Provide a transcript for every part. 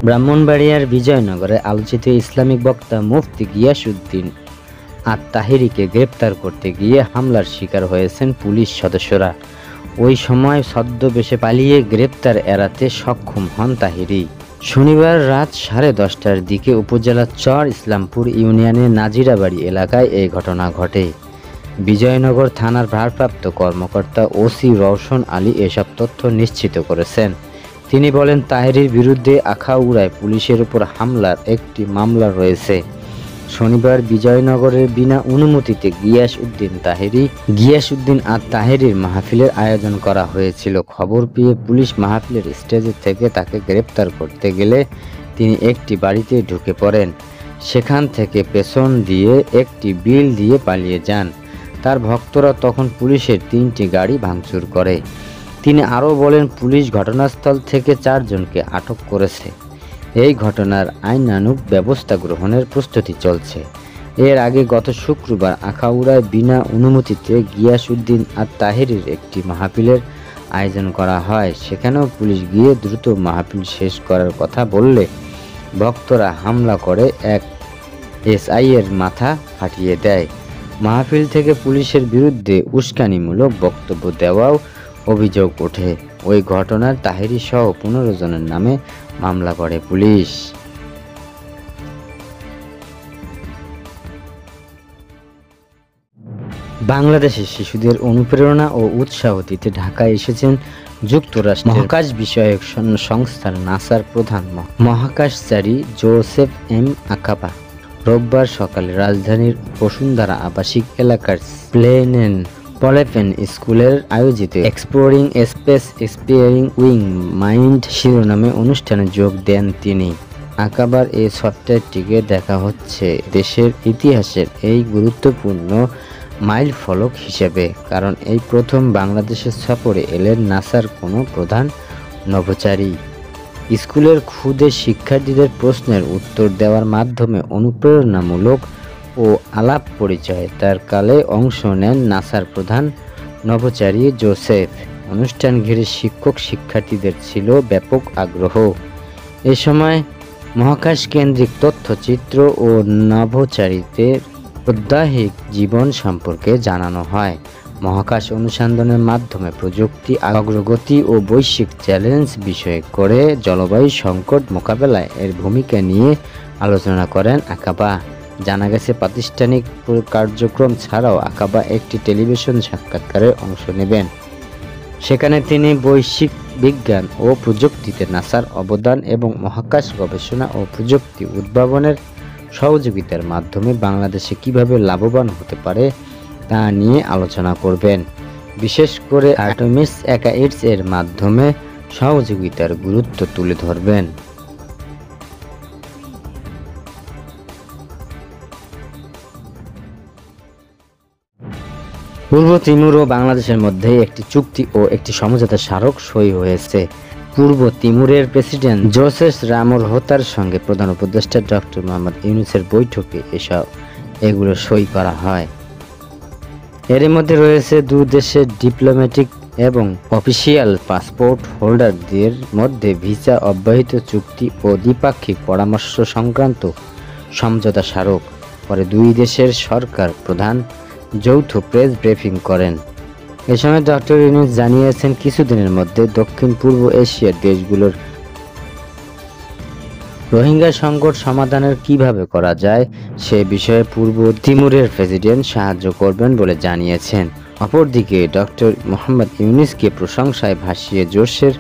ব্রাহ্মণবাড়িয়ার বিজয়নগরে আলোচিত ইসলামিক বক্তা মুফতি গিয়াসউদ্দিন আত-তাহেরীকে গ্রেপ্তার করতে গিয়ে হামলার শিকার হয়েছেন পুলিশ সদস্যরা। ওই সময় ছদ্মবেশে পালিয়ে গ্রেপ্তার এড়াতে সক্ষম হন তাহেরী। শনিবার রাত 10:30টার দিকে উপজেলার চর ইসলামপুর ইউনিয়নের নাজিরাবাড়ি এলাকায় এই ঘটনা ঘটে। বিজয়নগর থানার ভারপ্রাপ্ত কর্মকর্তা ওসি রওশন আলী এসব তথ্য নিশ্চিত করেছেন। তিনি বলেন, তাহেরীর বিরুদ্ধে আখাউড়ায় পুলিশের উপর হামলার একটি মামলা রয়েছে। শনিবার বিজয়নগরের বিনা অনুমতিতে গিয়াসউদ্দিন আত-তাহেরীর মাহফিলের আয়োজন করা হয়েছিল। খবর পেয়ে পুলিশ মাহফিলের স্টেজে থেকে তাকে গ্রেপ্তার করতে গেলে তিনি একটি বাড়িতে ঢুকে পড়েন। সেখান থেকে পেছন দিয়ে একটি বিল দিয়ে পালিয়ে যান। তার ভক্তরা তখন পুলিশের 3টি গাড়ি ভাঙচুর করে। তিনি আরও বলেন, পুলিশ ঘটনাস্থল থেকে 4 জনকে আটক করেছে। এই ঘটনার আইনানুগ ব্যবস্থা গ্রহণের প্রস্তুতি চলছে। এর আগে গত শুক্রবার আখাউড়ায় বিনা অনুমতিতে গিয়াসউদ্দিন আত-তাহেরীর একটি মাহফিলের আয়োজন করা হয়। সেখানেও পুলিশ গিয়ে দ্রুত মাহফিল শেষ করার কথা বললে ভক্তরা হামলা করে এক এসআইয়ের মাথা ফাটিয়ে দেয়। মাহফিল থেকে পুলিশের বিরুদ্ধে উস্কানিমূলক বক্তব্য দেওয়াও অভিযোগ ওঠে। ওই ঘটনায় তাহেরী সহ 15 জনের নামে মামলা করে পুলিশ। বাংলাদেশের শিশুদের অনুপ্রেরণা ও উৎসাহ দিতে ঢাকায় এসেছেন যুক্তরাষ্ট্রের মহাকাশ বিষয়ক সংস্থার নাসার প্রধান মহাকাশচারী জোসেফ এম আকাবা। রোববার সকালে রাজধানীর বসুন্ধরা আবাসিক এলাকার প্লেপেন স্কুলের আয়োজিত exploring space expiring wing mind শিরোনামে অনুষ্ঠানে যোগ দেন তিনি। আকাবার এই সফটওয়্যারটিকে দেখা হচ্ছে দেশের ইতিহাসের এই গুরুত্বপূর্ণ মাইল ফলক হিসেবে, কারণ এই প্রথম বাংলাদেশের সফরে এলেন নাসার কোনো প্রধান নভোচারী। স্কুলের ক্ষুদে শিক্ষার্থীদের প্রশ্নের উত্তর দেওয়ার মাধ্যমে অনুপ্রেরণামূলক ও আলাপ পরিচয় তার কালে অংশ নেন নাসার প্রধান নভোচারী জোসেফ। অনুষ্ঠান ঘিরে শিক্ষক শিক্ষার্থীদের ছিল ব্যাপক আগ্রহ। এ সময় মহাকাশ কেন্দ্রিক তথ্যচিত্র ও নভোচারীদের বৈজ্ঞানিক জীবন সম্পর্কে জানানো হয়। মহাকাশ অনুসন্ধানের মাধ্যমে প্রযুক্তি অগ্রগতি ও বৈশ্বিক চ্যালেঞ্জ বিষয় করে জলবায়ু সংকট মোকাবেলায় এর ভূমিকা নিয়ে আলোচনা করেন আকাবা। জানা গেছে, প্রাতিষ্ঠানিক কার্যক্রম ছাড়াও আকাবা একটি টেলিভিশন সাক্ষাৎকারে অংশ নেবেন। সেখানে তিনি বৈশ্বিক বিজ্ঞান ও প্রযুক্তিতে নাসার অবদান এবং মহাকাশ গবেষণা ও প্রযুক্তি উদ্ভাবনের সহযোগিতার মাধ্যমে বাংলাদেশে কিভাবে লাভবান হতে পারে তা নিয়ে আলোচনা করবেন। বিশেষ করে আর্টেমিস অ্যাকাইডস এর মাধ্যমে সহযোগিতার গুরুত্ব তুলে ধরবেন। পূর্ব তিমুর ও বাংলাদেশের মধ্যে একটি চুক্তি ও একটি সমঝোতা স্মারক সই হয়েছে। পূর্ব তিমুরের প্রেসিডেন্ট জোসেফ রামোর হোতার সঙ্গে প্রধান উপদেষ্টা ডক্টর মোহাম্মদ ইউনূসের বৈঠকে এগুলো সই করা হয়। এর মধ্যে রয়েছে দুই দেশের ডিপ্লোম্যাটিক এবং অফিসিয়াল পাসপোর্ট হোল্ডারদের মধ্যে ভিসা অব্যাহত চুক্তি ও দ্বিপাক্ষিক পরামর্শ সংক্রান্ত সমঝোতা স্মারক। পরে দুই দেশের সরকার প্রধান যৌথ প্রেস ব্রিফিং করেন। এ সময় ডক্টর ইউনূস জানিয়েছেন, কিছুদিনের মধ্যে দক্ষিণ পূর্ব এশিয়ার দেশগুলোর রোহিঙ্গা সংকট সমাধানের কিভাবে করা যায় সে বিষয়ে পূর্ব তিমুরের প্রেসিডেন্ট সাহায্য করবেন বলে জানিয়েছেন। অপরদিকে ডক্টর মোহাম্মদ ইউনূসকে প্রশংসায় ভাসিয়ে জোসেফ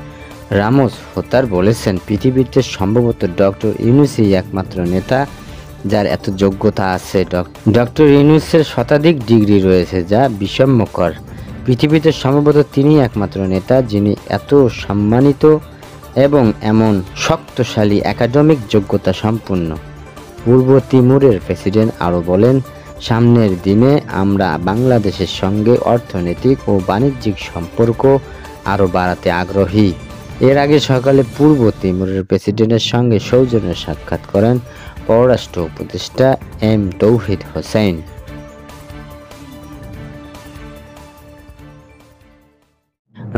রামোস হোতার বলেছেন, পৃথিবীতে সম্ভবত ডক্টর ইউনূসই একমাত্র নেতা যার এত যোগ্যতা আছে। ডক্টর ইউনূসের শতাধিক ডিগ্রি রয়েছে, যা বিস্ময়কর। পৃথিবীতে সম্ভবত তিনিই একমাত্র নেতা যিনি এত সম্মানিত এবং এমন শক্তিশালী একাডেমিক যোগ্যতা সম্পন্ন। পূর্ব তিমুরের প্রেসিডেন্ট আরও বলেন, সামনের দিনে আমরা বাংলাদেশের সঙ্গে অর্থনৈতিক ও বাণিজ্যিক সম্পর্ক আরও বাড়াতে আগ্রহী। এর আগে সকালে পূর্ব তিমুরের প্রেসিডেন্টের সঙ্গে সৌজন্য সাক্ষাৎ করেন পররাষ্ট্র উপদেষ্টা এম তৌহিদ হোসেন।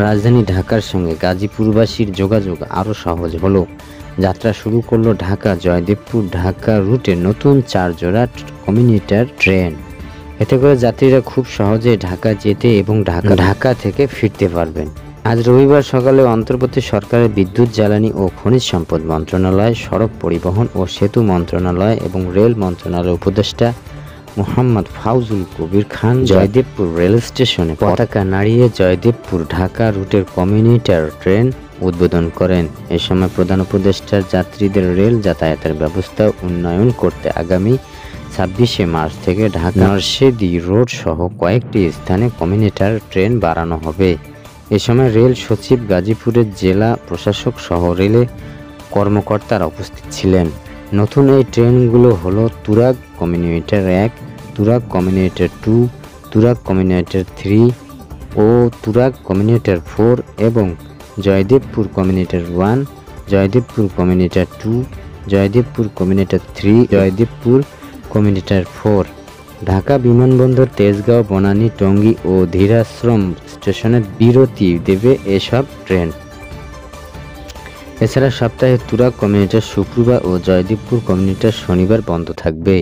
রাজধানী ঢাকার সঙ্গে গাজীপুরবাসীর যোগাযোগ আরও সহজ হলো। যাত্রা শুরু করলো ঢাকা জয়দেবপুর ঢাকা রুটে নতুন 4 জোড়া কমিউটার ট্রেন। এতে করে যাত্রীরা খুব সহজে ঢাকা যেতে এবং ঢাকা থেকে ফিরতে পারবেন। আজ রবিবার সকালে অন্তর্বর্তী সরকারের বিদ্যুৎ জ্বালানি ও খনিজ সম্পদ মন্ত্রণালয়, সড়ক পরিবহন ও সেতু মন্ত্রণালয় এবং রেল মন্ত্রণালয়ের উপদেষ্টা মোহাম্মদ ফাউজুল কবির খান জয়দেবপুর রেল স্টেশনে পতাকা নাড়িয়ে জয়দেবপুর ঢাকা রুটের কমিউটার ট্রেন উদ্বোধন করেন। এ সময় প্রধান উপদেষ্টার যাত্রীদের রেল যাতায়াতের ব্যবস্থা উন্নয়ন করতে আগামী 26শে মার্চ থেকে ঢাকা নরসিংদী রোড সহ কয়েকটি স্থানে কমিউটার ট্রেন বাড়ানো হবে। এ সময় রেল সচিব, গাজীপুরের জেলা প্রশাসক সহ রেলে কর্মকর্তারা উপস্থিত ছিলেন। নতুন এই ট্রেনগুলো হলো Turag commuter 1, Turag commuter 2, Turag commuter 3 ও তুরাগ কমিউটার 4 এবং Joydebpur commuter 1, Joydebpur commuter 2, Joydebpur commuter 3, Joydebpur commuter 4। Dhaka বিমানবন্দর, তেজগাঁও, বনানী, টঙ্গী ও ধীরাশ্রম স্টেশনে বিরতি দেবে এসব ট্রেন। এছাড়া সপ্তাহে তুরাগ কমিউটার শুক্রবার ও জয়দেবপুর কমিউটার শনিবার বন্ধ থাকবে।